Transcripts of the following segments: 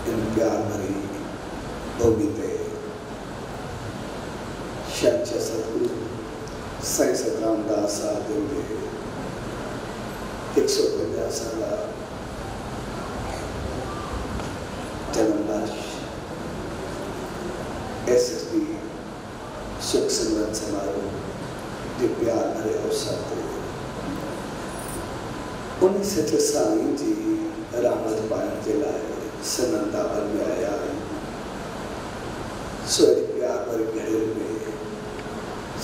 इन प्यार भरी भूमि पे सच्चा सतगुरु साईं सतराम दास साहब के 150 साल जन्म वर्ष SSD सुख सिमरन समारोह जो प्यार भरे अवसर थे उन्हीं से साईं जी रामत पाने के लाए सनंदा बन में आया स्वर प्यार भरे घड़े में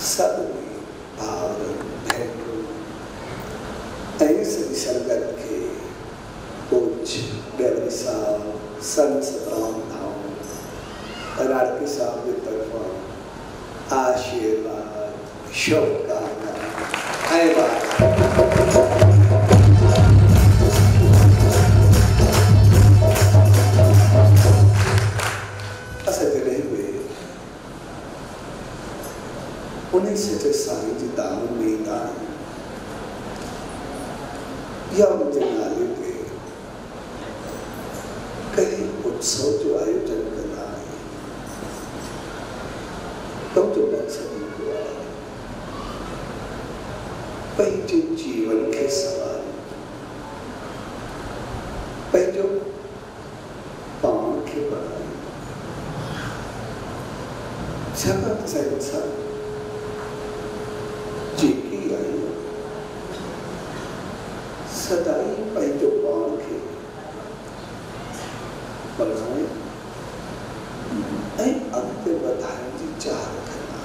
सब में भाव भेंटू ऐसे संगत के पूछ डेवरी साहब संत सतराम धाम राड़की साहब की तरफ आशीर्वाद शुभकामना ऐ बात उन्हीं से साईं जी दाम में दान या उनके नाले पे कई उत्सव जो आयोजन करना है तब तो मकसद हुआ पैंजे जीवन के सवाल पैंजो पान के बनाए जगत संसार सदाई पैंजो पान के बनाए अंत बताए जी चाह करना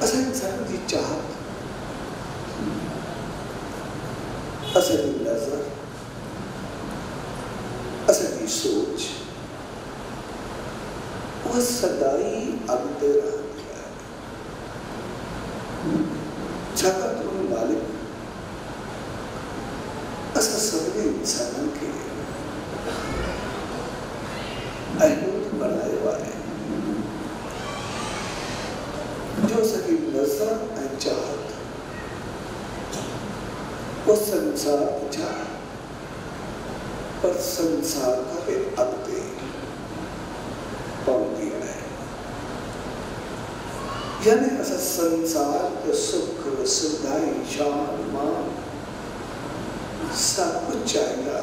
असल इंसान जी चाह असली नजर असली सोच वह सदाई अंत रह गया जगत में मालिक असा सभी इंसानों के अहमद बनाए हुआ है जो सभी नजर चाहत वो संसार चाह पर संसार का भी अंते पहुंच गया है यानी ऐसा संसार के सुख सुविधाएं शान मान सब कुछ चाहेगा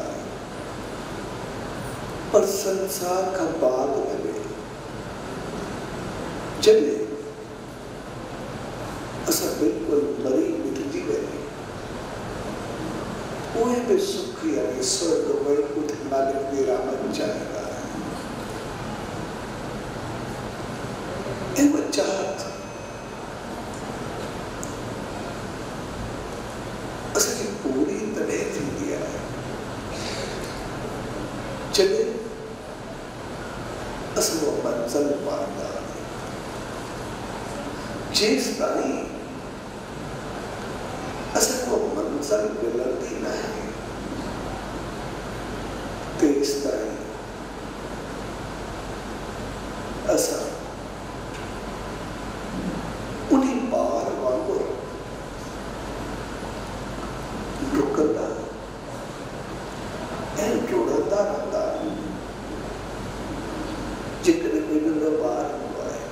और संसार का बाग बने चले ऐसा बिल्कुल मरी मिटती गई कोई भी सुख या स्वर्ग वैकुंठ मालिक मेरा मन चाहेगा एवं चाहत पूरी तरह थी दिया है चले असलो मंजिल पाना जिस ताई असलो मंजिल गलती नहीं तेज ताई असा उन्हीं बार वांगो रुकता ऐं जोड़ता रहता जितने विभिन्न बार हुआ है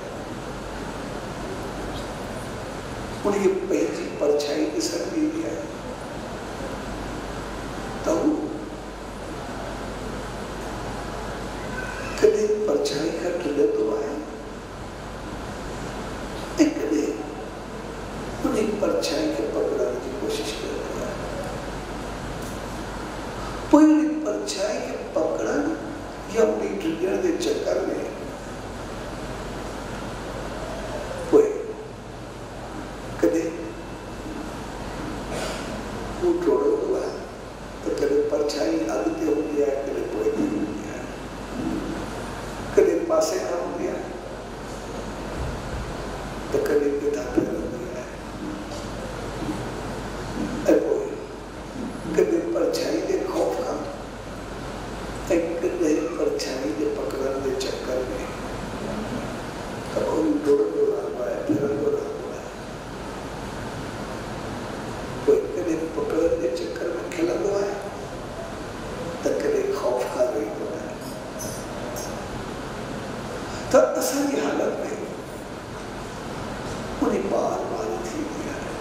उनकी पहली परछाई की सर्दी है तब कभी परछाई का किलत हुआ है कभी उन्हीं परछाई के पकड़ने की कोशिश कर रहा है पूरी परछाई के पकड़न या अपनी ट्रिगर के चक्कर में कोई कभी वो जोड़ो हुआ तो कभी परछाई आदत हो गया कभी कोई नहीं हो गया कभी पासे ना हो गया तो कभी पिता पे हो गया कभी परछाई के खौफ का एक नहीं परछाई के पकड़ने के चक्कर में कभी दौड़ रहा हुआ है फिर दौड़ रहा हुआ है कोई कभी पकड़ने के चक्कर में खिला हुआ है तक कॾहिं ख़ौफ़ खां रही थो आहे। त असांजी हालत में उन बार थींदी आहे,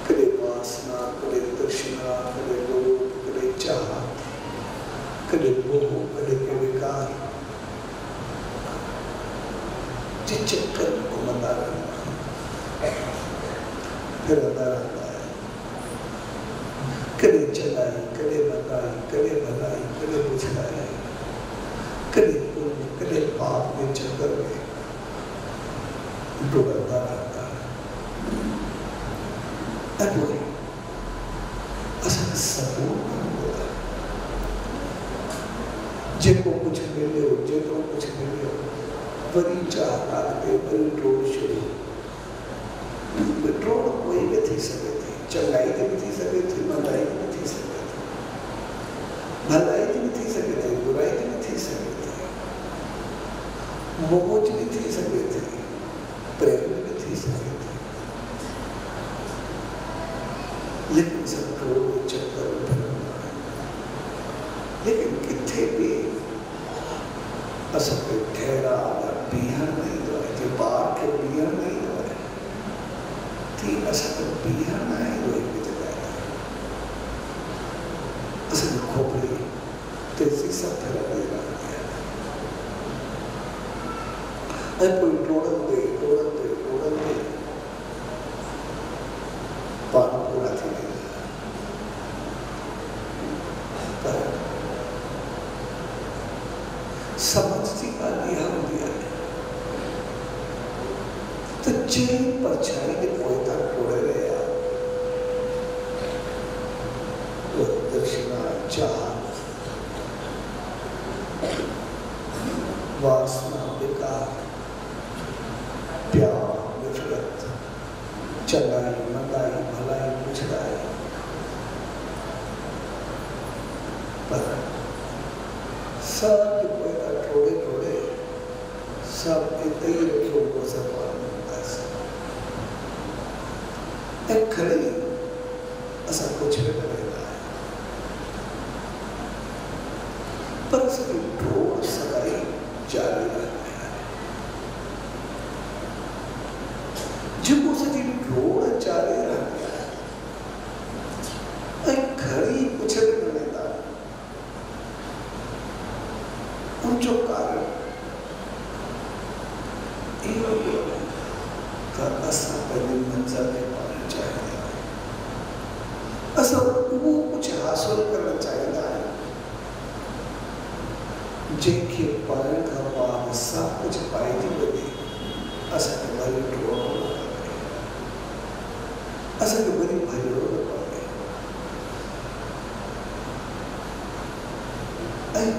कॾहिं वासना, कॾहिं तृष्णा, कॾहिं लोभ, कॾहिं चाहत, कॾहिं मोह, कॾहिं के विकार जे चक्कर में घुमंदा रहंदा आहिनि, फिरंदा रहंदा आहिनि। कॾहिं चङाई, कॾहिं मनाई, कॾहिं भलाई, कॾहिं बुझलाई, कॾहिं पुण्य, कॾहिं पाप जे चक्कर में डुबंदा रहंदा आहिनि। ऐं पोइ असांखे सबूर न हूंदो आहे। जेको कुझु मिलियो, जेतिरो कुझु मिलियो, वरी चाहत ते वरी ड्रोड़ शुरू। ड्रोड़ कोई बि थी सघे थी, चङाई ते बि थी सघे थी, भलाई ते बि थी सघे थी, भलाई ते बि थी सघे थी, बुराई ते बि थी सघे थी, मोह ते बि थी सघे थी, प्रेम में भी थी सके थे। लेकिन सब ड्रोड़ चक्कर फिरंदा आहिनि। लेकिन किथे बि असांखे ठहराव या बीहण न ईंदो आहे। जे ॿार खे बीहण न ईंदो आहे, तीअं असांखे बीहण न ईंदो आहे हिकु जॻह ते। असांजी खोपड़ी तेज़ी सां फिरंदी रहंदी आहे। ऐं पोइ डोड़ंदे डोड़ंदे डोड़ंदे पाण पूरा थी वेंदा। पर समझ जी ॻाल्हि इहा हूंदी आहे त जंहिं परछाई जे पोइ था डोड़े रहिया, तृष्णा, चाहत, वासना, विकार, प्यार, नफरत, चंगाई, मंदाई, भलाई, बुझलाई, पर सब कोई थोड़े थोड़े सब इतने ही रखियो को सब एक खड़ी ऐसा कुछ भी नहीं रहता है। पर सभी ढोल सगाई जारी रहती है। जिनको सभी ढोल जारी रहती है, एक खड़ी कुछ भी नहीं रहता। उन जो कारण असां पंहिंजी मंज़िल में पहुचणु चाहींदा आहियूं। असां उहो कुझु हासिल करणु चाहींदा आहियूं जंहिंखे पाइण खां बाद सभु कुझु पाइजी वञे। असांखे वरी डोड़णो न पवे, असांखे वरी भॼणो न पवे। ऐं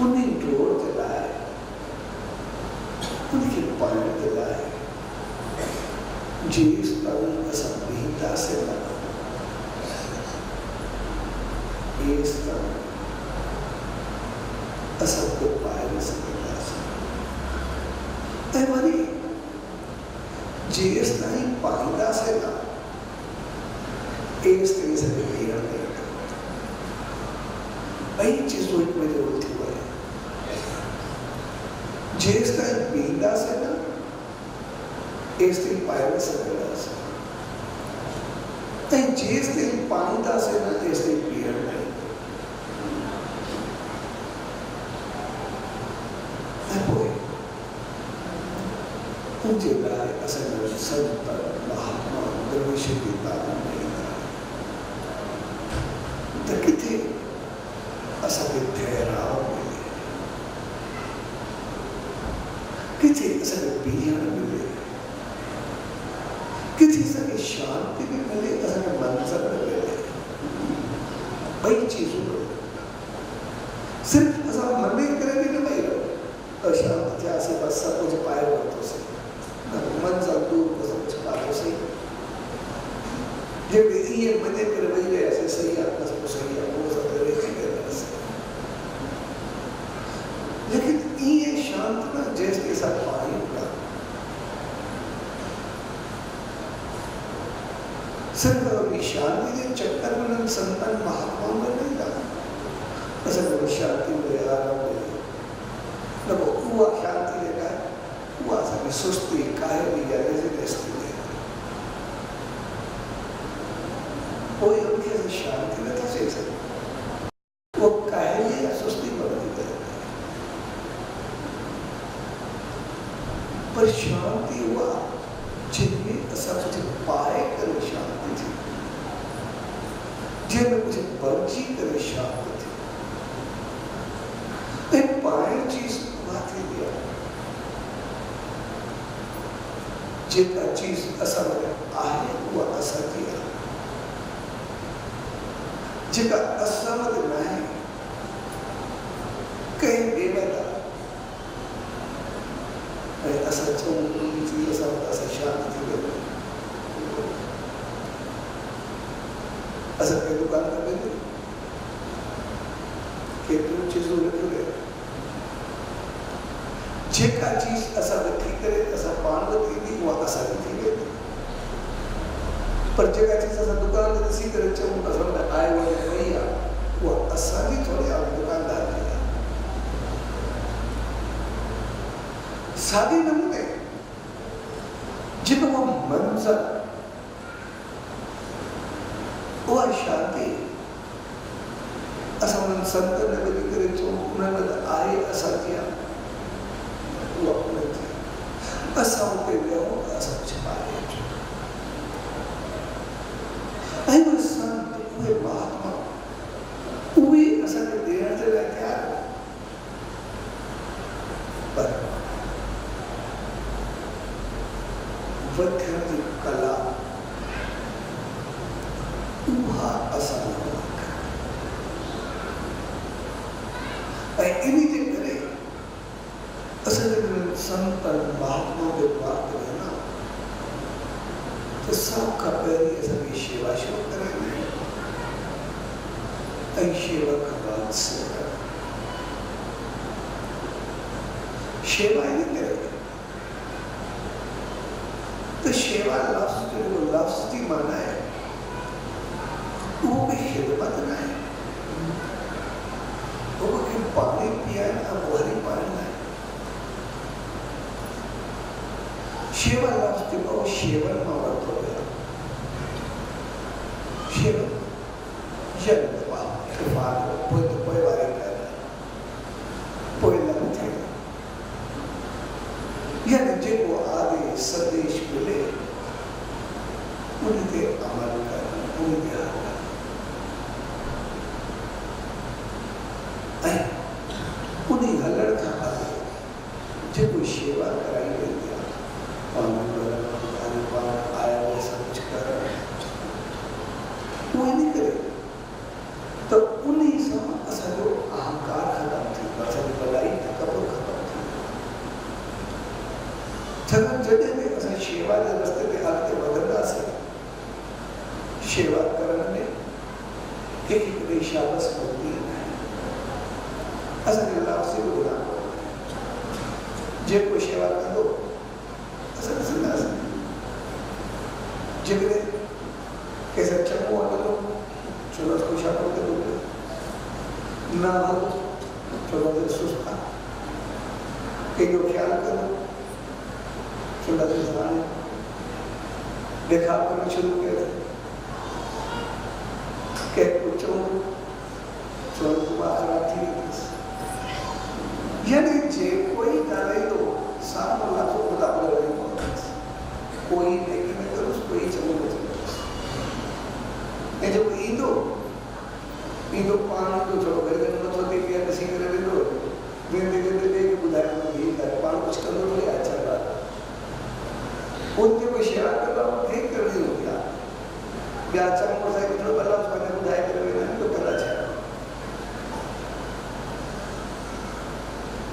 उन डोड़ जे लाइ, उनखे पाइण जे लाइ जेसि ताईं असां बीहंदासीं न, तेसि ताईं असां को पाए न सघंदासीं। ऐं वरी जेसि ताईं पाईंदासीं न, तेसि ताईं असांखे बीहण न ईंदो। ॿई चीज़ूं हिक ॿिए जे उल्टियूं आहिनि। जेसि ताईं बीहंदासीं न, तेसि ताईं पाए न सघंदासीं। ऐं जेसि ताईं पाईंदासीं न, तेसि ताईं बीहण न ईंदो। ऐं पोइ उनजे लाइ असांजो संत महात्मा दरवेश जी तालीम में ईंदा आहिनि त किथे असांखे ठहराव मिले, किथे असांखे बीहण मिले, किथे असांखे शांति भी मिले, असांखे मंज़र भी मिले। ॿई चीज़ूं सिर्फ़ असां मने करे बि न वेही रहो अशांत थियासीं, बसि सभु कुझु पाए वरितोसीं, मंज़र दूर को सभु कुझु पातोसीं। जे इहे मने करे वेही रहियासीं, सही आहे, बसि पोइ सही आहे, पोइ सभु वेही रहियासीं। लेकिन ये शांत न जेसि के साथ पायूं था। संत शांति के चक्कर में संतान महात्माओं में नहीं लगा। असर शांति में आराम में लगो हुआ शांति लेगा हुआ सभी सुस्ती काहे भी जाने से दस्ती है कोई उनके से शांति में तो से वो काहे भी सुस्ती बढ़ती है पर शांति हुआ जिनमें सब कुछ पाए कर शांति थी जिनमें कुछ बर्जी कर शांति थी एक पाए चीज बात ही दिया जेका चीज असल में आहे वो असल किया जेका असल में नहीं कहीं बेवता असल चीज असल शांति थी असल के दुकान का बिल केतरी चीजों रखे जेका चीज असां रखी करे असां पाण वठी दी उहा असां थी वेंदी पर जेका चीज असां दुकान ते ॾिसी करे चऊं असां वटि आहे वञे वई आहे उहा असांजी थोरी आहे दुकानदार जी आहे साॻे नमूने जेको उहा मंज़र उहा शांति असां उन्हनि संतनि में वञी करे चऊं उन्हनि वटि आहे असांजी आहे असां उते वियूं असां छपाए ऐं उहे संत उहे महात्मा उहे असांखे ॾियण जे लाइ तयारु पर वठण जी कला उहा असां ऐं इन जे करे असल संत महात्माओं के बात करें ना तो सब का पहले असल सेवा शुरू करेंगे ऐं सेवा का बाद से सेवा ही नहीं करेंगे तो सेवा लफ्ज जो लफ्ज की माना है वो भी खिदमत ना है वो भी पानी पिया ना वही पानी ना सेवा लफ्ज के बाद सेवन में अर्थ हो गया सेवन जन्म के बाद कोई बारे कर कोई लग जाए यानी जिनको आगे संदेश मिले उनके अमल कर उनके उन्हीं हलड़ का आगे जिनको सेवा कराई गई आया वैसा कुछ कर वो नहीं करे तो उन्हीं समय असा जो अहंकार खत्म थी असा जो भलाई तकबर खत्म थी छगन जॾहिं बि असां शेवा जे रस्ते ते अॻिते वधंदासीं शेवा करण में हिकु ॿिए शाबस मिलंदी असांखे लापसी बि ॿुधाइणो जेको शेवा कंदो जिगरे कैसे चमो वालों चलो कुछ आप लोग दोगे ना हो चलो तो सुस्ता के जो ख्याल करो चलो तो ज़माने देखा करना शुरू किया के कुछ चलो तुम्हारा थी यानी जे कोई डाले तो सामने लाखों उड़ा रहे कोई नहीं में करो कोई चलो ये जो ईदो पानी को छोड़ो घर में मत होते क्या किसी ने ले लो दिन के बुधाए में भी कर पानी कुछ कर लो तो अच्छा बात उनके को शेयर कर रहा ठीक कर दी हो गया ब्याचा मोटरसाइकिल तो बल्ला उसने बुधाए कर लेना तो कर अच्छा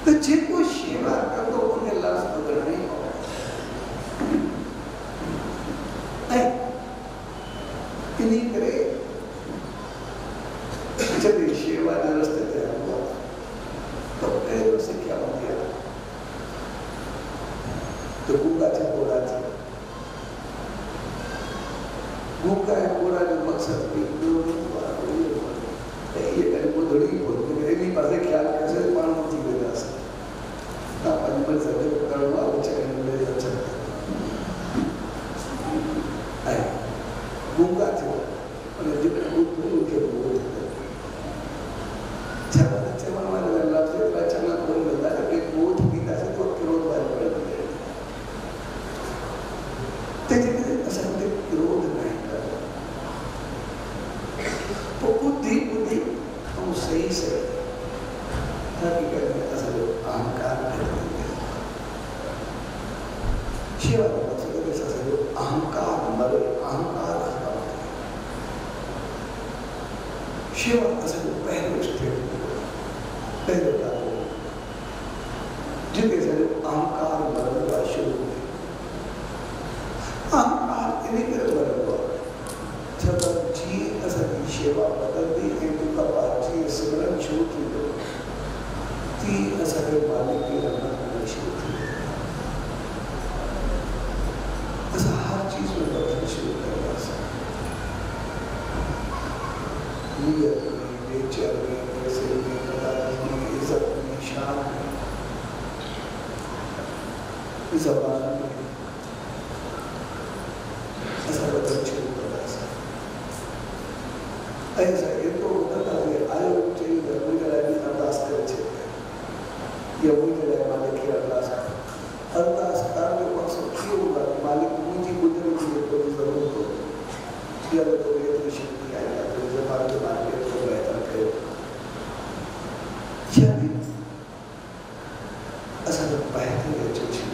तो जिनको सेवा कर दो उन्हें लाश पकड़ नहीं इन्हीं करे चलिए सेवा के रास्ते पे हुआ तो पहले से क्या हो गया तो गूंगा था बोला था भूखा है पूरा जो मकसद भी ये कहीं वो थोड़ी बोलते हैं नहीं पासे ख्याल कैसे पान होती है जैसे ना पंचमल सभी करवा उच्च करने अच्छा है भूखा थे और जितने भूख उनके भूख चला चला वाले अल्लाह से चला कोई मिलता है कि भूख पीता से तो क्रोध वाले बढ़ते हैं तेरे असंग क्रोध नहीं कर तो बुद्धि हम सही से हकीकत में असल अहंकार करते हैं शिव अहंकार मरे अहंकार शिव असल पहले स्टेप पहले जिनके से अहंकार मरवा शुरू हुए अहंकार इन्हीं के बराबर जब जी असल सेवा बदलती है तो कब जी सिमरन छूट लो ती असल मालिक की रहमत में शुरू थी ऐसा हर चीज में बदलना शुरू करना नियत में नेचर में पैसे में पदार्थ में इज्जत में शान में जबान में ऐसा बदल शुरू करना ऐसा ये तो होता है आयो चाहिए धर्म का भी अरदास करे चाहिए ये वही जगह मालिक की अरदास करने को सब क्यों होगा मालिक मुझे गुजरे की कोई जरूरत हो या तो ये तो शक्ति आएगा तो जब के मालिक को बेहतर करे यानी असल बेहतर है चाहिए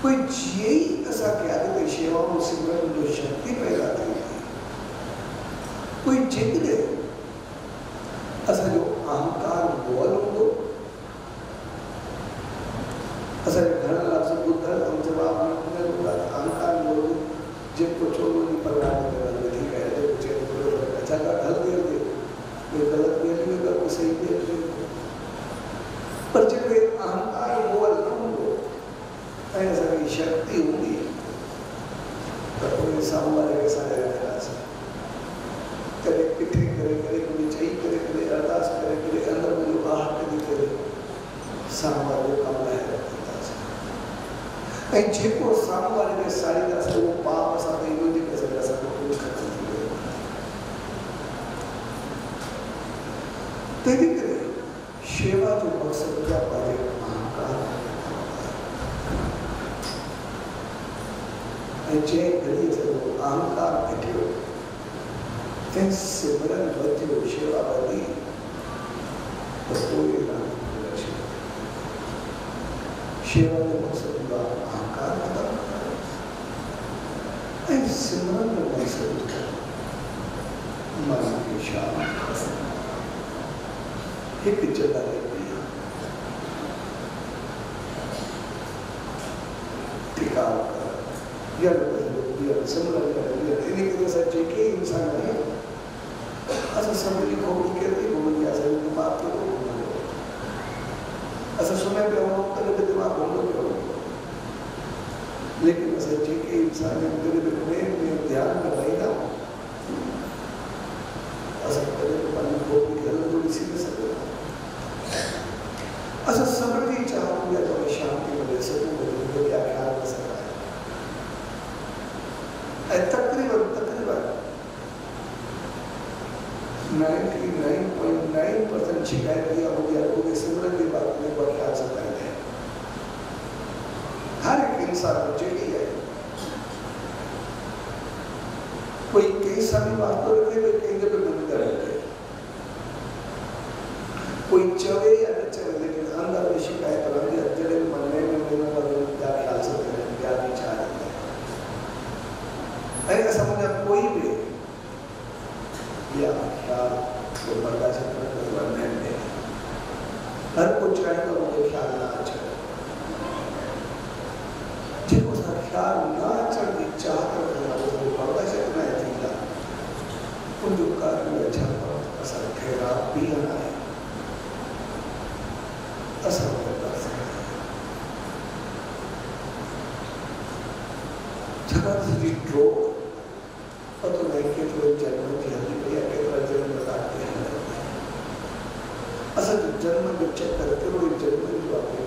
कोई यही ऐसा क्या है सेवा में सिमरन जो शक्ति पैदा थी कोई जिक्र असा जो अहंकार बोलो असा घर लफ्ज बुद्ध हम जवाब में अहंकार बोलो जिनको छोड़ो नहीं परवाह नहीं करना ठीक है जो कुछ अच्छा का ढल दे ये गलत भी नहीं होगा वो सही भी नहीं पर जब अहंकार बोलो ऐसा की शक्ति होगी तो कोई सामने के साथ करे पिटे करे कोई चाहिए करे अरदास करे अंदर में जो आहट करे सामने काम है ऐ जेको सामने के सारी का सब वो पाप साथ ही मुझे कैसे कर सकते हो खत्म हो गए तेरी करे सेवा जो मकसद क्या पाए अहंकार जे घड़ी से अहंकार घटियो सिमरन बच्चो सेवा बदी तो कोई सेवा में मकसद का अहंकार खत्म सिमरन में मकसद मन की शान एक जगह टिकाव या सिमरन करें इन्हीं के सच्चे के इंसान है ऐसा समझ को के बोल दिया सही बात तो ऐसा सुने पे हम करे पे दिमाग बोल लो लेकिन सच्चे के इंसान है तेरे प्रेम में ध्यान में रहना ऐसा करे तो पानी को गलत थोड़ी सी नहीं सकता ऐसा समझ ही चाहूँ या तो शांति में रह सकूँ तो क्या ख्याल कर सकता है तकरीबन 99.9% शिकायत किया हो गया क्योंकि सिमरन की बात में बहुत ख्याल से पहले है हर एक इंसान को चाहिए है कोई कई सारी बात तो रखे कोई कई जगह बंद रहते कोई चवे या न चवे लेकिन अंदर में शिकायत रहती है जड़े मन में क्या ख्याल से पहले क्या विचार है ऐसा समझा कोई भी या ख्याल तो बर्दाश्त करने में हर कुछ चाहेगा मुझे ख्याल ना अच्छा जिनको सा ख्याल ना अच्छा की चाह करना वो बर्दाश्त करना है थीला उन जो कार्य में अच्छा असर ठहरा भी आना है असर बर्दाश्त जगह वो और तो नहीं के तो जन्म की हल्दी भैया के तरह जन्म बताते हैं असल जन्म जो चेक करते हो जन्म जो आपने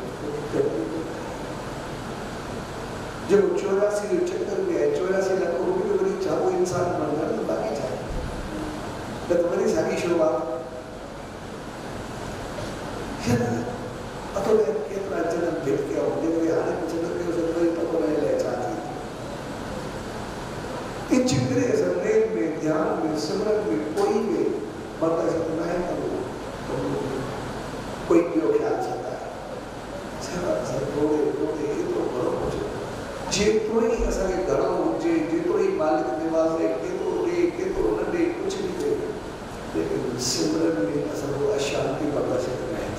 जब 84 चक्कर में 84 लाख रुपये की बड़ी चाहो इंसान बन गया तो बाकी चाहे तो बड़ी सारी शुरुआत है ना अतो मैं के तरह जन्म भेद के आओ मेरे आने कुछ न के उसे कोई पको नहीं ले चाहती इन चिंतने समझने में ध्यान में सिमरन में कोई भी मरता सकता है तो कोई क्यों ख्याल सकता है सर रोड़े रोड़े ये तो बड़ो मुझे जे तो ही ऐसा के घरों मुझे जे तो ही मालिक निवास है के तो नंदे कुछ भी दे लेकिन सिमरन में असल वो अशांति बता सकता है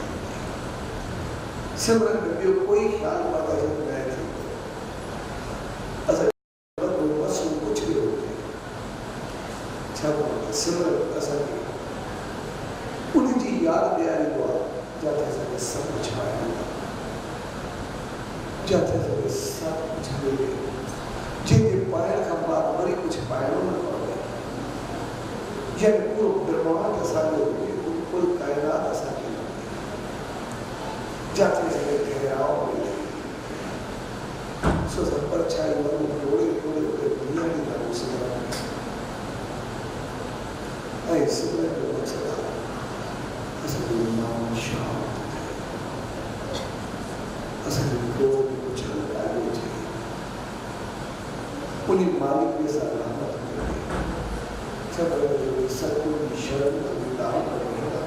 सिमरन में भी कोई ख्याल बता सकता है असल बस कुछ भी होते छब सिमरन असल उन्हें जी याद दियारी हुआ जाते सके सब कुछ पाया जाते सके सब कुछ मिले जिनके पायल का बाद बड़ी कुछ पायलों में पड़ गए यह पूरा ब्रह्मांड ऐसा हो गया कुल कायनात ऐसा की जाते सके ठहराव मिले सो सब पर छाई वालों थोड़े थोड़े थोड़े दुनिया की तरह उसे ऐसे में बहुत सदा ऐसे नाम शांत असल को कुछ लगाने चाहिए उन्हीं मालिक के साथ रहमत करें सब सत्यों की शरण को दान करेगा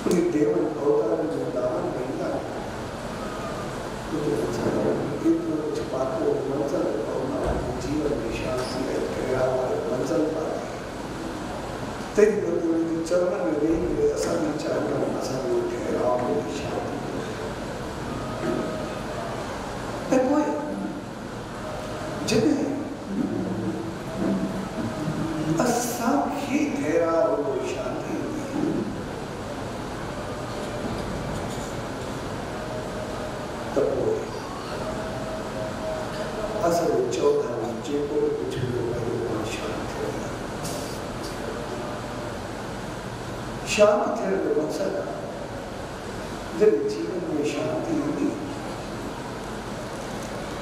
उन्हीं देवन अवतार में दान करेगा इतना कुछ बातों मंजर पाना जीवन में शांति है मंजर पाना तेरी चरण में रहेंगे ऐसा विचार करना ऐसा ठहराव में शांति जिन्हें असाखी ठहराव और शांति तब वो असल 14 बच्चे को कुछ लोग शांत शांत थे तो मकसद जब जीवन में शांति होगी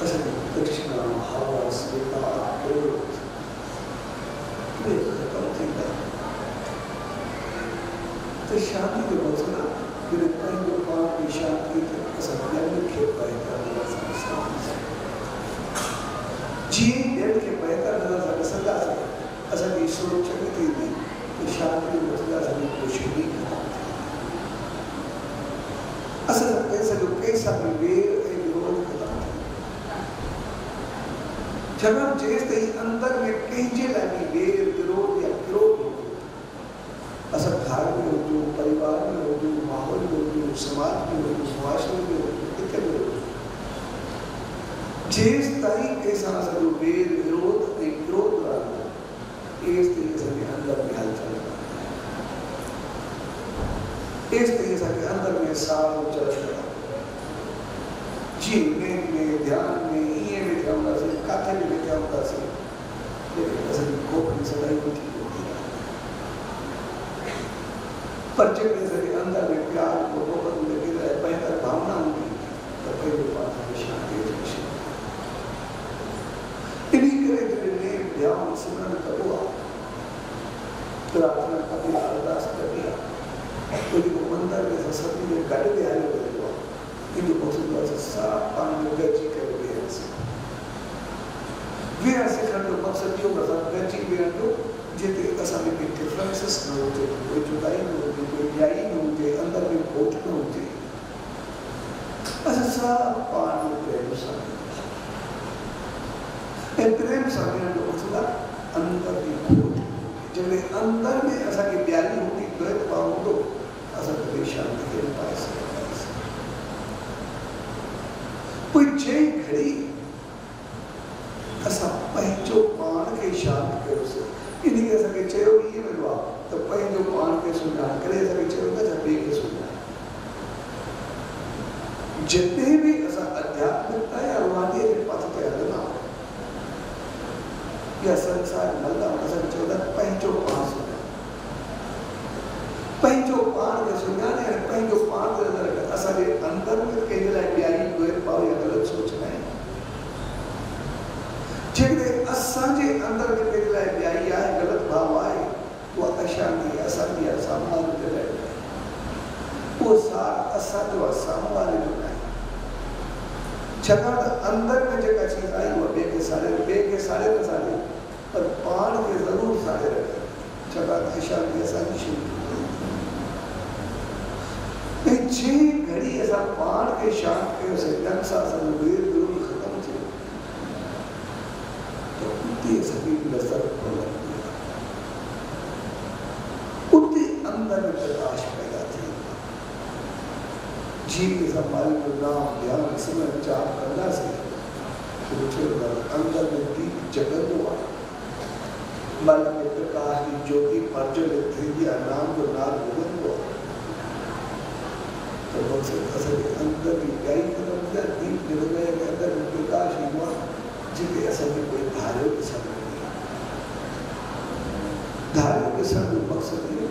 असल कृष्ण हवा स्वीकार क्रोध ये खत्म थींदा तो शांति के मसला फिर कहीं पाप की शांति के असल में के पैदा जी दिल के पैदा नजर सदा से असल की सोच चलती थी कि शांति के मसला से कुछ नहीं असल कैसे लोग कैसा विवेक जब हम जैसे ही अंदर में कहीं लागी वेर विरोध या क्रोध हो असल घर में हो जो परिवार में हो जो माहौल में हो जो समाज में हो जो मुआशरे में हो कितने में हो जिस ताई कैसा असल वेर विरोध एक क्रोध रहा इस तरीके से अंदर में हलचल इस तरीके से अंदर में सार चल रहा जी में ध्यान में ये में ध्यान से काथे में ध्यान से लेकिन असल को सदाई होती है पर जब ऐसे अंदर में प्यार को मोहब्बत में गिर रहा है बेहतर भावना होगी तो कोई बात है शांति इन्हीं करे जिन्हें ध्यान सिमरन करो प्रार्थना कभी अरदास कर दिया कोई मंदिर में सभी में गड़ गया है itu maksudnya sesapan gaji kebiasa. Biasa kan tu maksud dia macam gaji biasa jadi asal itu differences nol je, कोई जुदाई नol je, कोई न्याय नol je, अंदर में खोट नol je. असal sesapan प्रेम सामने. प्रेम सामने तो maksudnya अंदर में खोट. जब अंदर में ऐसा की प्यारी होती द्वैत भाव तो असal कभी शांति के पास कोई जय घड़ी ऐसा पहचो पान के शांत के उसे इन्हीं ऐसा के चयो ये मिलवा तो पहचो पान के सुनना करे ऐसा के चयो का जब के सुनना जितने भी ऐसा अध्यात्मिकता या रूहानियत के पथ पे हलना या संसार मल्ला मसन चौदह पंहिंजो पाण सुञाणे पंहिंजो पाण खे सुञाणे ऐं पंहिंजो पाण ते नज़र रखे असांजे अंदर में कंहिंजे लाइ ॿियाई ॻोहे पाओ या ग़लति सोचना आहिनि जेकॾहिं असांजे अंदर में कंहिंजे लाइ ॿियाई आहे ग़लति भाव आहे उहा अशांती असांजी आहे साम्हूं वारे जे लाइ उहो सार असांजो आहे साम्हूं वारे जो न आहे छाकाणि त अंदर में जेका चीज़ आई उहा ॿिए खे साड़े न साड़े पर पाण खे ज़रूरु साड़े रखे छाकाणि त अशांती असांजी शइ ऐं जंहिं घड़ी असां पाण खे शांत कयोसीं ढंग सां असांजो वेर विरोध ख़तमु थियो त उते असांजी नज़र पवंदी आहे उते अंदर में प्रकाश पैदा थी जीअं असां मालिक जो नाम ध्यानु सिमरन जाप कंदासीं अंदर में दीप जगंदो आहे मालिक जे प्रकाश जी ज्योति प्रज्वलित थींदी आहे नाम जो नाद ॿुधंदो आहे तो असांजे अंदर जी ॿियाई ख़तमु थिया दीप जॻंदे जे अंदर में प्रकाश ईंदो आहे जिते असांखे कोई धारियो ॾिसण में ईंदी आहे धारियो ॾिसण जो मक़सदु इहो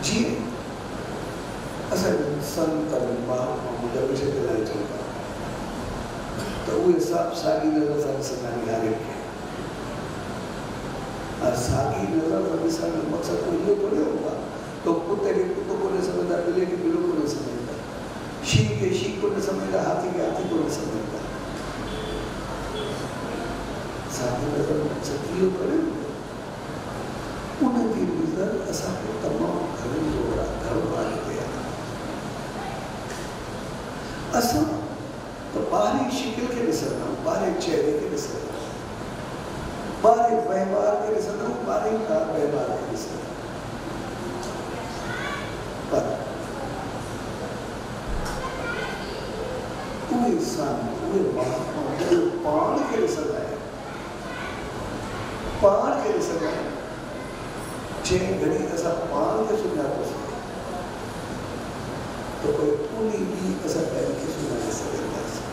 जीअं असांजे संतनि महात्मा मुंहिंजा विषय ते लाइ चवंदा त उहे सभु साॻी नज़र सां ॾिसंदा आहिनि हर हिक खे और साॻी नज़र सां ॾिसण जो मक़सदु इहो थोरी हूंदो आहे तो कुत्ते के कुत्ते को नहीं समझता बिल्ली के बिल्ली को नहीं समझता शीख के शीख को नहीं समझता हाथी के हाथी को नहीं समझता साथ में अगर सतियों करे उनकी नजर असा को तमाम घरों जोड़ा घर वाले दिया असा तो बाहरी शिकल के निसरना बाहरी चेहरे के निसरना बाहरी व्यवहार के निसरना बाहरी का व्यवहार के निसरना पर उहे इंसान उहे महात्मा उहे पाण खे ॾिसंदा आहिनि पाण खे ॾिसंदा आहिनि जंहिं घड़ी असां पाण खे सुञाणोसीं त पोइ उन ॾींहुं असां ॿियनि खे सुञाणे सघंदासीं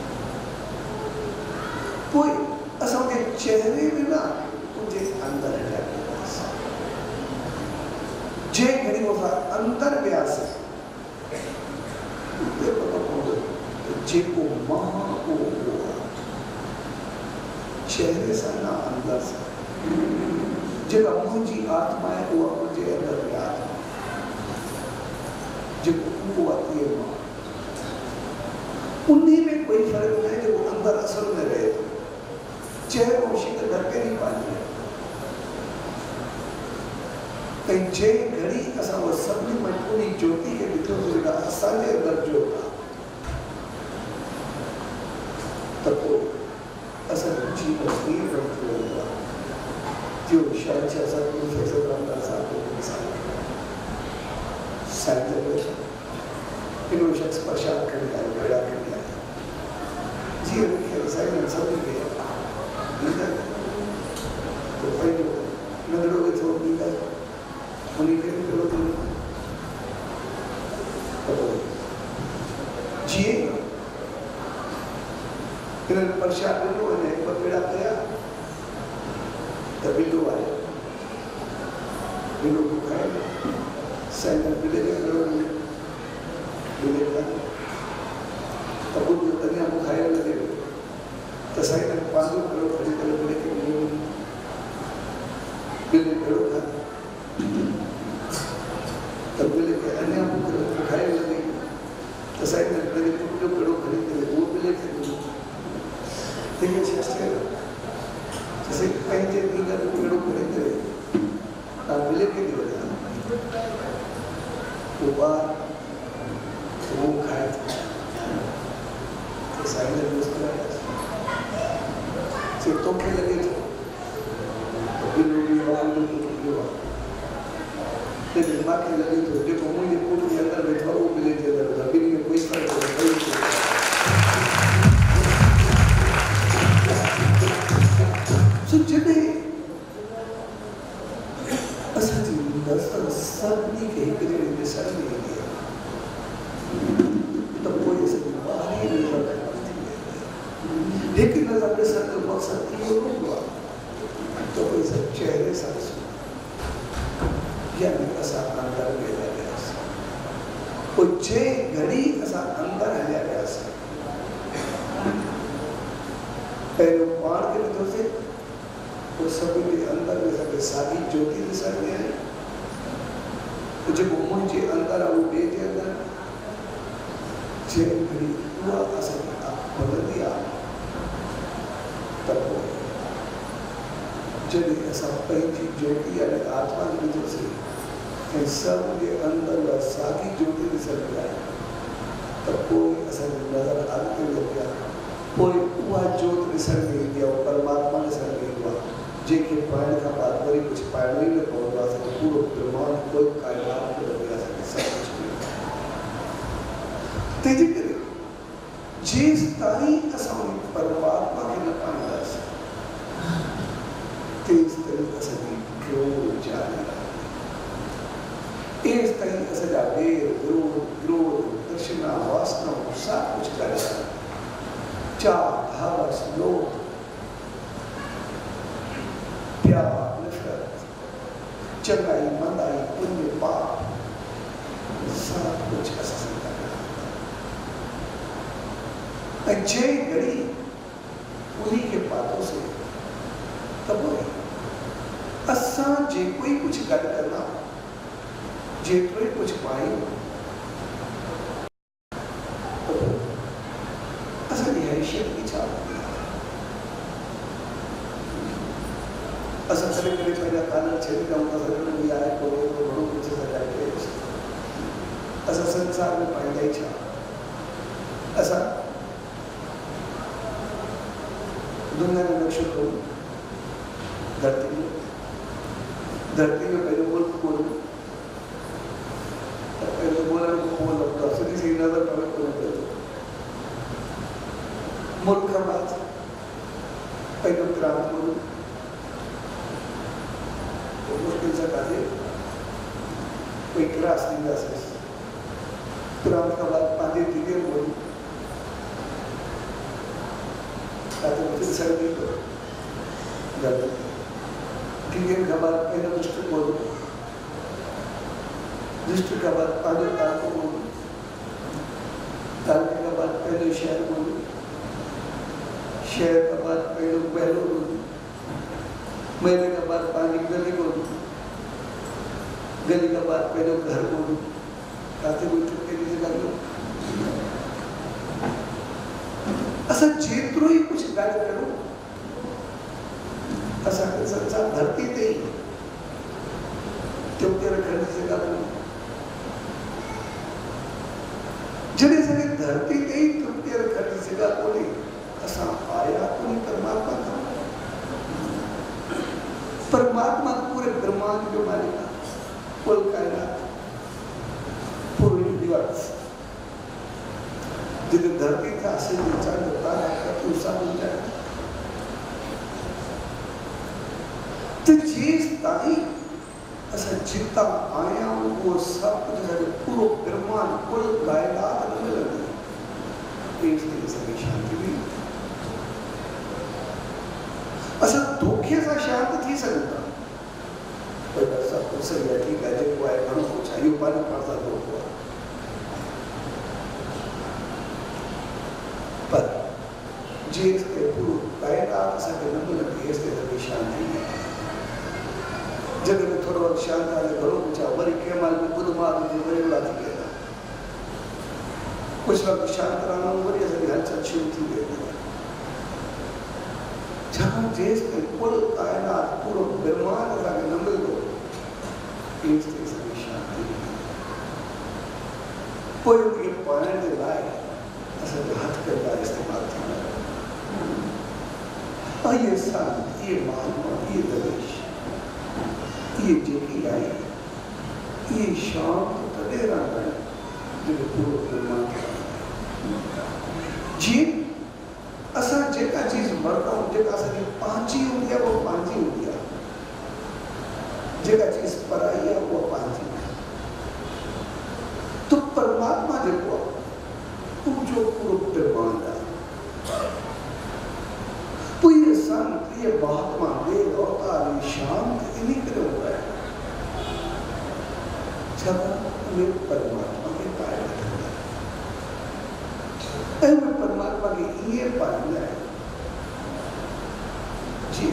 पोइ असांजे चहिरे में न उनजे अंदरि हलिया वेंदासीं जंहिं घड़ी असां अंदरि वियासीं उते पतो पवंदो त जेको मां उहो चहिरे सां न अंदरि सां जेका मुंहिंजी आत्मा आहे उहा मुंहिंजे अंदरि में आत्मा जेको उहो आहे इहो मां उन में कोई फ़र्क़ु न आहे जेको अंदरि असल में रहे थो चहिरो शिकल ढके नहीं पानी ऐं जंहिं घड़ी असां उहा सभिनी मजबूरी ज्योति खे ॾिठोसीं जेका असांजे अंदरि ज्योत आहे त पोइ असांजो जीवन कीअं थी वेंदो आहे जो शहंशाह सतगुरु सतसंग रामदास साहिब जो मिसाल साहिब हिकिड़ो शख़्स प्रशाद खणी आयो भेड़ा खणी आयो जीअं मूंखे साईं सभिनी खे ॾींदा त पंहिंजो नंढड़ो वेठो ॾींदा उनखे बि कहिड़ो थींदो त पोइ जीअं हिननि प्रशाद ॾिनो अने ॿ पेड़ा कया त बिल्लो आयो बिल्लो को खाए साईं बिले खे कहिड़ो बिले खाधो त ॿुधो अञा मूं खायो लॻे त साईं पंहिंजो कहिड़ो खणी करे बिले खे ॾिनो बिले कहिड़ो खाधो त बिले खे अञा मूंखे खायो लॻे त साईं बिले पुटु कहिड़ो खणी करे उहो बिले खे ॾिनो हिकु शख़्स चयो जैसे पंहिंजे ॾींहं जो कहिड़ो खणी करे तव्हां बिले खे ॾियो उहो ॿार उहो खाए थो साईं ने मुस्कुराया चई तोखे लॻे थो त बिलो बि ॿार जो पुटु ॿियो आहे लेकिन मूंखे लॻे थो जेको मुंहिंजे पुट जे अंदरि वेठो आहे उहो बिले जे अंदरि आहे ॿिन्ही में कोई फ़र्क़ु जॾहिं असांजी नज़र सभिनी खे हिकु जहिड़ी ॾिसण में ईंदी आहे त पोइ असांजी ॿाहिरी नज़र ख़तमु थी वेंदी आहे हिकु नज़र ॾिसण जो मक़सदु इहो हूंदो आहे सभी के अंदर में सके सागी ज्योति दिसण में आई तो जब मुझे अंदर आऊ बेजे अंदर जे घड़ी हुआ असल आप बदल दिया तब वो जब ऐसा पहली ज्योति या आत्मा की वजह से सब के अंदर वह सागी ज्योति दिसण में आई तब कोई असल नजर आते हुए क्या कोई हुआ ज्योत दिसण में गया परमात्मा दिसण में हुआ जेके पाण का बात करी कुछ पाण ही में पहुंचा सके पूरा ब्रह्मांड कोई कायनात में लग सके सब कुछ तेजी करे जिस ताई असां परमात्मा के न पाएंगे तेज तरीके से क्यों जाने इस तरीके से जाके ग्रोथ दर्शना वासना सब कुछ करेगा चार धावस लोभ प्यार नफरत चंगाई मंदाई पुण्य पाप सब कुछ ऐसा जय घड़ी उन्हीं के बातों से तब असा जे कोई कुछ गल करना जे कोई कुछ पाए तो असा हैसियत की छाप असा करे करे पहला कानून छेड़ी जाऊंगा सर भी आए तो बड़ो कुछ सजा के असा संसार में पाएगा ही छा असा दुनिया में नक्शे को धरती में पहले मुल्क को पहले बोला को खोल लगता सीधी सी नजर पर खोल देते मुल्क का बात पहले क्रांति को तो मुश्किल से काहे कोई क्रास नहीं जा सकता क्रांति का बात पांडे दिखे बोली ताकि मुझे सर्दी को गर्मी ठीक है खबर पहले डिस्ट्रिक्ट बोलो डिस्ट्रिक्ट का बाद आगे तालुका बोलो तालुके का बाद पहले शहर बोलो शहर का बाद पहले महलो बोलो महले का बाद पानी गली बोलो गली का बाद पहले घर बोलो ताकि कोई चुपके नहीं कर लो असा जेतरो ही कुछ गाय करो असा संसार धरती ते क्यों तेरे घर से गाय जने से धरती ते क्यों तेरे घर से गाय बोले असा आया तो परमात्मा था परमात्मा पूरे ब्रह्मांड के मालिक कुल कायनात पूरे यूनिवर्स जिधर धरती था से विचार होता है तो सब मिल जाए तो चीज ताई ऐसा जितना आया वो सब कुछ है पूरा ब्रह्मांड कुल कायनात में लगे एक दिन से शांति भी ऐसा धोखे से शांत थी सकता कोई ऐसा कुछ है ठीक है जब वो है घरों को चाहिए पानी पड़ता तो पर जीव के पूर्व कायनात सके नमूने भेज दे तो शांति है जब में थोड़ा वक्त शांत आने घरों को चाह वरी के माल में बुध मार में वरी उड़ा थी गया कुछ वक्त शांत रहना वरी ऐसे हलचल शुरू थी गई जहाँ जीव के कुल कायनात पूरा ब्रह्मांड सके नमूने दो इस तरह से शांति कोई उनके पाने के लाए असल हाथ करता इस्तेमाल था और ये संत ये महात्मा ये दवेश ये जेकी आई ये शांत तले रहा है जो पूरा ब्रह्मांड जी असा जेका चीज मरता हूँ जेका असा पांची हो गया वो पांची हो गया जेका चीज पराई है वो पांची तो परमात्मा देखो जो पूरा ब्रह्मांड है तो ये संत ये महात्मा वेद अवतार ये शांत इन्हीं के होता है जब वे परमात्मा के पाए वे परमात्मा के ये पाए जी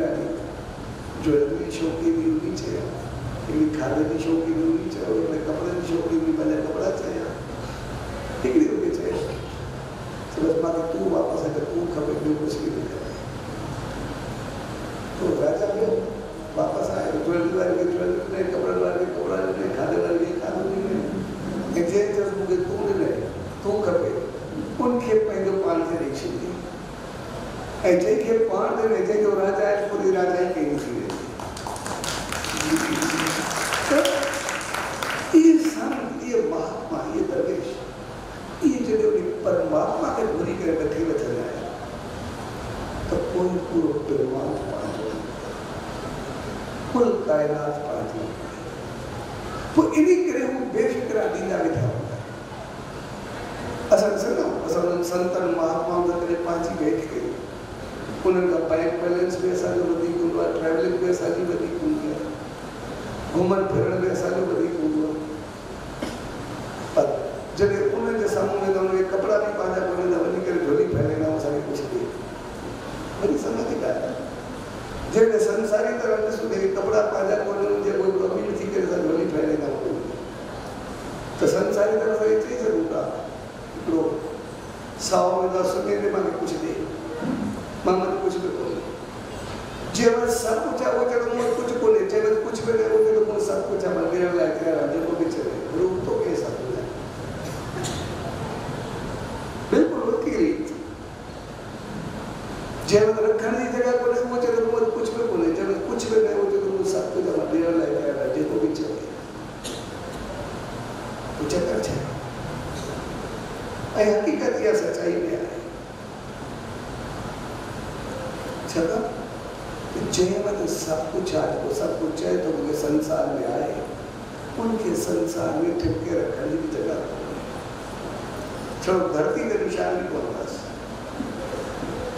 काढी ज्वेलरी शौकीन हुई છે એવી ખાદ્યની શોખીન હુઈ છે એટલે કપડાની શોખીન હુઈ પહેલા કપડા છે ઠીક રીતે છે સરસ માં તું વાપસ આવે તું ખબર નહીં મુશ્કેલ છે તો રાજા ગયો वापस आए ज्वेलरी वाले के ज्वेलरी ने कपड़ा वाले के कपड़ा ने खाने वाले के खाने ने एक्सचेंज जब मुझे तू ने तू करे उनके पहले पान से रिक्शे थी ऐसे के पान ने ऐसे जो राजा है पूरी राजा ही कहीं थी ये संत ये महात्मा ये दरवेश ये जो परमात्मा के बुरी करे बैठे बैठे जाए तो कोई पूरा परमात्मा कुल कायनात पाती तो इन्हीं करे वो बेफिक्र दीना बैठा होता असल से ना असल संतन महात्मा करे पांची बैठ गई उनका बैंक बैलेंस भी ऐसा जो बदी कुंडवा ट्रैवलिंग भी ऐसा जो बदी कुंडवा घूमन फिरन भी ऐसा जो बदी कुंडवा पर जब उन्हें जो समूह में उन्हें कपड़ा भी पाजा कोने ना बनी करे झोली पहने ना वो सारी कुछ दे बड़ी समझ का जेने संसारी तरह ने सुने कपड़ा पाजा कोने जे कोई प्रॉब्लम थी करे सा झोली पहने ना तो संसारी तरह से चीज होगा तो 100 में 10 सुने ने मांगे कुछ दे मामा ने कुछ भी बोले जेवर सब कुछ हो चलो मैं कुछ बोले जेवर कुछ भी नहीं होगे तो मैं सब कुछ मन मेरा लायक है राज्य को भी चले रूप तो कैसा होगा बिल्कुल वकील जेवर रखने की जगह को नहीं चलो मैं कुछ भी बोले जेवर कुछ भी नहीं होगे तो मैं सब कुछ मन मेरा लायक है राज्य को भी चले तो चक्कर है आई हकीकत या सच्चाई में है चलो जयमत सब कुछ आज को सब कुछ है तो उनके संसार में आए उनके संसार में टिपके रखने की जगह चलो धरती के निशान भी कौन बस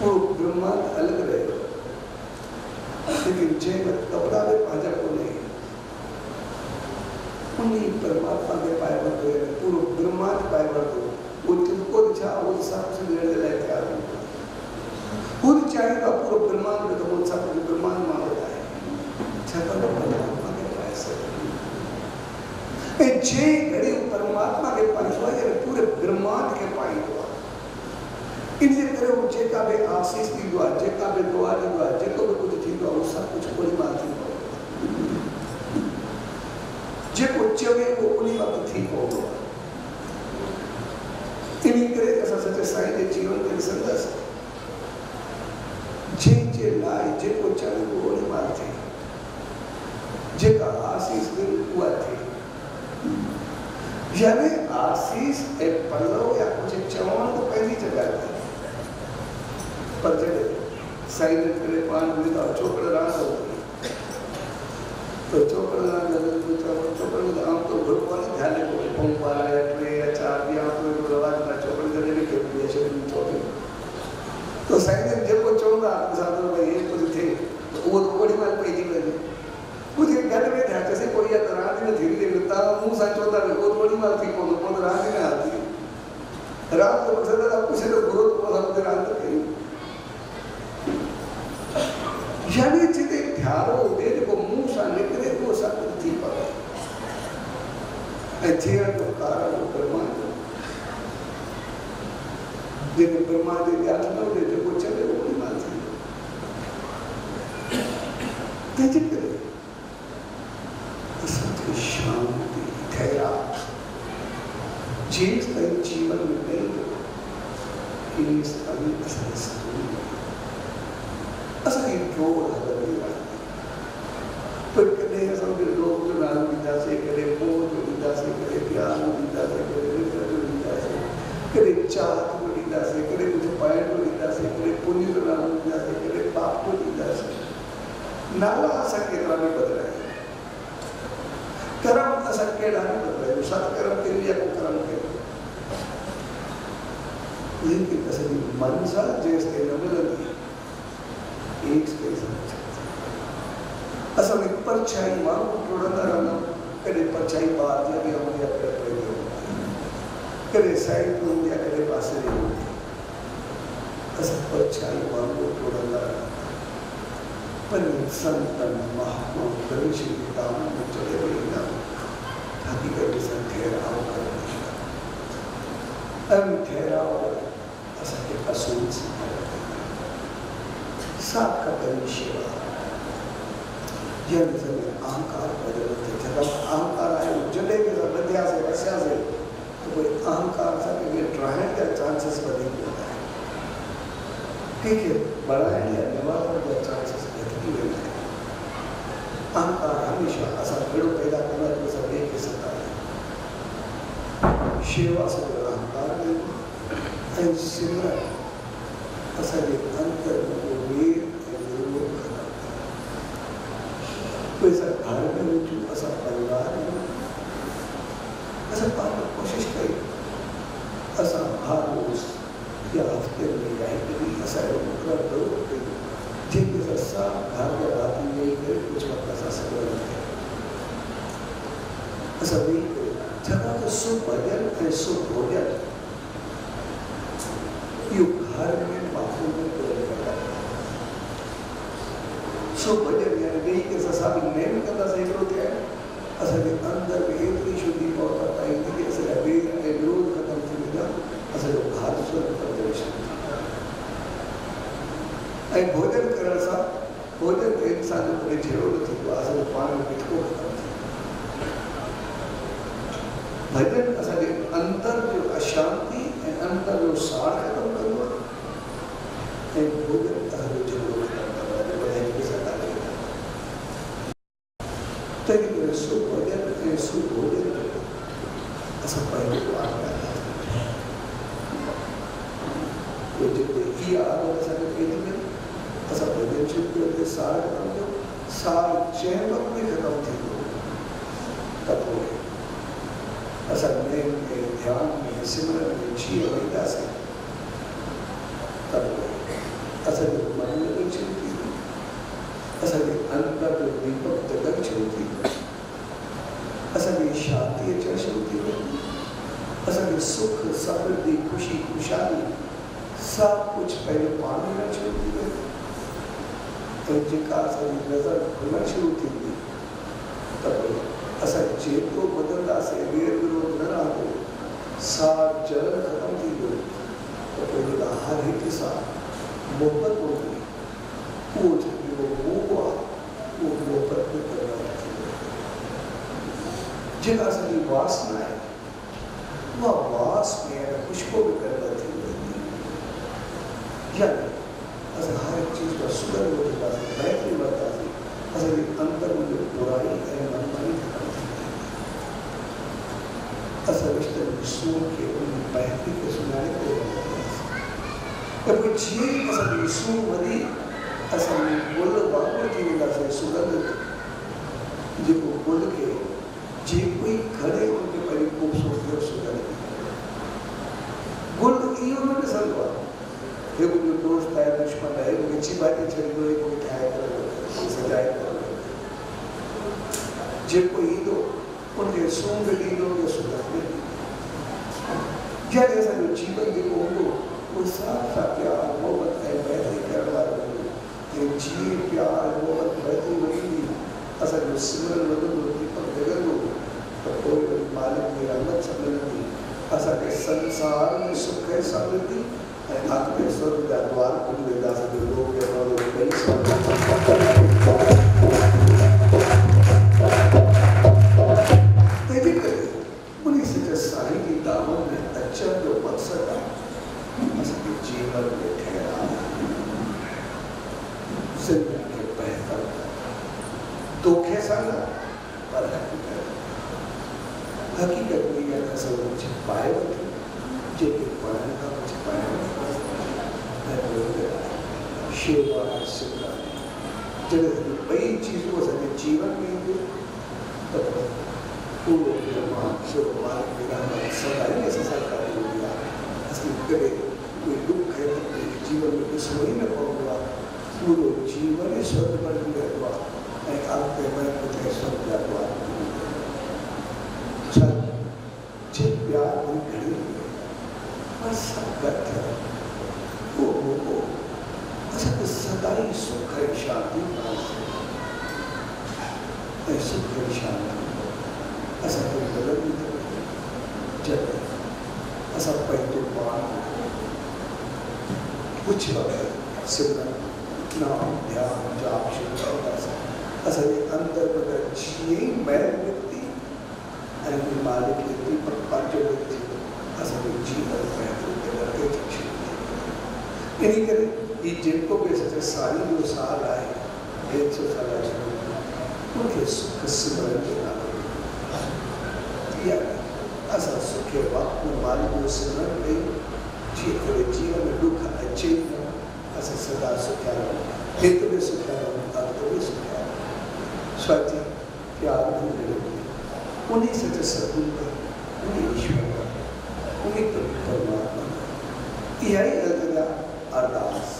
पूरा ब्रह्मांड अलग रहे लेकिन जयमत कपड़ा में पाजा को नहीं उन्हीं परमात्मा के पाए वर्त हुए पूरा ब्रह्मांड पाए वर्त हो वो तुमको दिखा वो सबसे निर्णय लेके आ रहे खुद चाहेगा पूरा ब्रह्मांड में तो वो सब ब्रह्मांड मान होता है छतर परमात्मा के पास है जे घड़ी परमात्मा के पास हुआ या पूरे ब्रह्मांड के पास हुआ इनसे करे वो जे का बे आशीष दी हुआ जे का बे दुआ दी हुआ जे को भी कुछ थी हुआ वो सब कुछ कोई मानती हुआ जे को चवे वो उन्हीं वक्त ठीक हो गया इन्हीं करे ऐसा सच्चे साईं के जीवन के संदेश जे लाए जे को चले वो नहीं मानते जे का आशीष दिन हुआ थे यानी आशीष एक पल्लव या कुछ चवन को पहली जगह थी पर जब साईं ने करे पान में तो चोकड़ रात होती तो चोकड़ रात जब चोकड़ में आम तो भगवान ध्यान को पंपा या ट्रे या चार या तो रवाज ना चोकड़ जने भी के लिए शरीर चोकड़ तो साईं ने जब वो चोंदा साधु भाई ये कुछ थे तो वो बड़ी मार पे जी लगे कुछ घर में था जैसे कोई या रात में धीरे धीरे ता मुंह सा चोंदा में वो बड़ी मार थी को रात में आती रात को मसला आप कुछ तो गुरु को हम रात के यानी जिते ध्यारो दे को मुंह सा निकले वो सब थी पर अच्छे तो कारण ब्रह्मांड जिन्हें ब्रह्मांड के ज्ञान न हो जो को चले वो नहीं मान सकते तेज करे असंख्य शांति ठहरा जीव का जीवन में नहीं इस अभी असली जोड़ है तो कने सब के लोग जो नाम विदा से करे मोह जो विदा से करे प्यार जो विदा से करे विदा जो विदा से करे चाह जो विदा से करे कुछ पाए जो विदा से करे पुण्य जो नाम विदा से करे पाप जो विदा से नाला असंख्य तरह में बदल रहे हैं कर्म असंख्य नाम बदल रहे हैं सत्कर्म के लिए को कर्म के लेकिन असली मनसा जैसे नमलती एक स्पेस असल में परछाई मारू टोड़ना रहना करे परछाई बाहर जा भी हम या कर पड़े करे साइड को या करे पासे नहीं असल परछाई मारू टोड़ना पर संतन महात्मा गणेश दाम में चले गए ना हकीकत से ठहराव कर ठहराव असा के असूल से सात का सेवा यह अहंकार बदलते जब अहंकार आए जले के बद्या से वस्या से तो कोई अहंकार सा के ट्रायल का चांसेस बदल जाता है ठीक है बढ़ाने या निवारण का चांसेस घटती है अहंकार हमेशा असा पेड़ों पैदा करना तो सब एक ही सकता है सेवा से अहंकार में सिमरन असा के अंतर को वीर कोई सा घर में जो असा परिवार में असा पाने कोशिश करी असा हर रोज या हफ्ते में या एक दिन असा कर दो जिनके साथ घर के रात में यही करे कुछ वक्त असा सब असा भी जगह तो सुख भजन है सुख भोजन यू घर में बाथरूम में सो भजन यानी नहीं के साथ नेम करता से एक होते हैं असल में अंदर में इतनी शुद्धि पहुंचता है कि ऐसे अभी विरोध खत्म थी ना असल में हाथ स्वर प्रदर्शन ऐ भोजन करने सा भोजन इंसान को जरूरत थी तो असल में पानी मिठो खत्म थी भजन असल में अंदर जो अशांति अंदर जो सार खत्म करना ऐ भोजन असल में जरूरत तेरे सुख भोजन ऐसा पहले तो आ गया वो जब ये आगे ऐसा कहते हैं ऐसा भोजन शुद्ध करते सार खत्म हो सार चैन में खत्म थे तब हो ऐसा में ध्यान में सिमरन में जी अवैधा से तब हो ऐसा मन में नहीं चलती ऐसा अंदर जो दीपक जगत चलती असल में शांति चर्च होती है असल में सुख समृद्धि खुशी खुशहाली सब कुछ पहले पानी में चलती है तो जिनका असल नजर खुलना शुरू थी तब असल चेतो बदलता से वेर विरोध न रहा हो सार जलन खत्म थी हो तो पहले हर एक के साथ मोहब्बत हो गई वो मोहब्बत में करना जिन असली वासना है वह वास में कुछ को भी करना चाहिए यानी हर एक चीज का सुगंध होता है बेहतरी बढ़ता है असली अंतर में जो बुराई है मनमानी खत्म असल रिश्ते सूर के उनकी बेहतरी के सुनाने को कोई चीज असली सूर मरी असल में बोल बाबू की वजह से सुगंध जो बोल के जे कोई खड़े उनके परी खूबसूरती और सुगंध बोल ये उन्होंने समझा ये कोई दोस्त है दुश्मन है कोई अच्छी बातें चल रही है कोई ठाए कर सजाए कर जे कोई दो उनके सूंघ दी दो के सुगंध क्या ऐसा जो जीवन देखो उनको वो सारा प्यार मोहब्बत है बेहतरी करने वाला जी प्यार मोहब्बत बेहतरी बनी असल जो सिमरन बदल होती पर जगत हो तो कोई मालिक की रहमत समृद्धि असल के संसार में सुख है समृद्धि आत्म स्वर्ग का द्वार खुल गया सभी लोग के और कई उन्हीं से जो साईं की दामन में अच्छा जो मकसद है असल के जीवन में ठहरा जिंदगी बेहतर धोखे साला पर हकीकत में यह असल कुछ पाए होते जिनके पढ़ने का कुछ पाए सेवा सिमरन जब कई चीजों से जीवन में तब पूर्व मालिक सदाई ऐसा सरकारी हो गया असली कभी कोई दुख है जीवन में कुछ हो ही न पाऊंगा पूरे जीवन ही स्वर्ग पर जुड़े हुआ आपके मन को स्वर्ग हुआ जिन प्यार हुई घड़ी बस संगत है वो अच्छा तो सदाई सुख शांति सुख शांति असा कोई गलत नहीं जब असा पैदो पान कुछ वक्त सिमरन नाम ध्यान जाप शिव असा अंदर बदल जी मैं व्यक्ति आणि मालिक व्यक्ति पर पांचो व्यक्ति असा जीवन पैदो इन्हीं करे ये जिनको भी सच्चे सारी जो साल आए 150 साल आए उनके सुख सिमरन के नाम या असा सुखे वक्त में मालिक जो सिमरन गई जीवन में दुख अच्छे असा सदा सुखा हित में सुखा अर्थ में सुखा स्वाति प्यार में उन्हीं सच्चे सद्गुरु उन्हीं ईश्वर उन्हीं परमात्मा यही अलग अरदास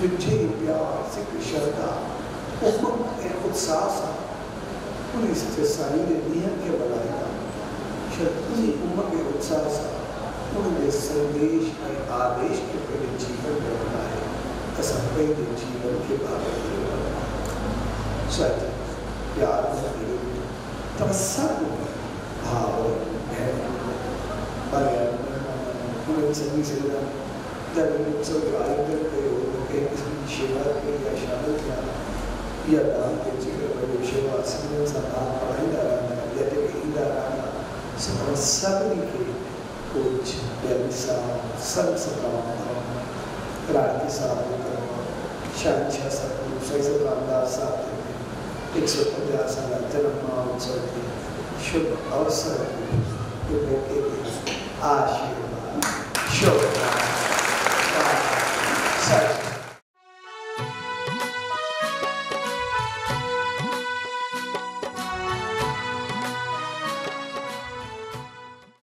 तुझे प्यार से श्रद्धा उत्साह सा उन्हीं से सारी नियम के बनाएगा उन्हीं उम्र के उत्साह सा उनके संदेश के आदेश के पहले जीवन में बनाए ऐसा पहले जीवन के बारे में सत्य प्यार तपस्या भाव संगी से सेवा के या शामिल किया या दान के जीवन सेवा संधान पढ़ाई सभी के कुछ सब रात के साथ शांति सतगुरु सही रामदास साहब 150 जन्म महोत्सव के शुभ अवसर आशीर्वाद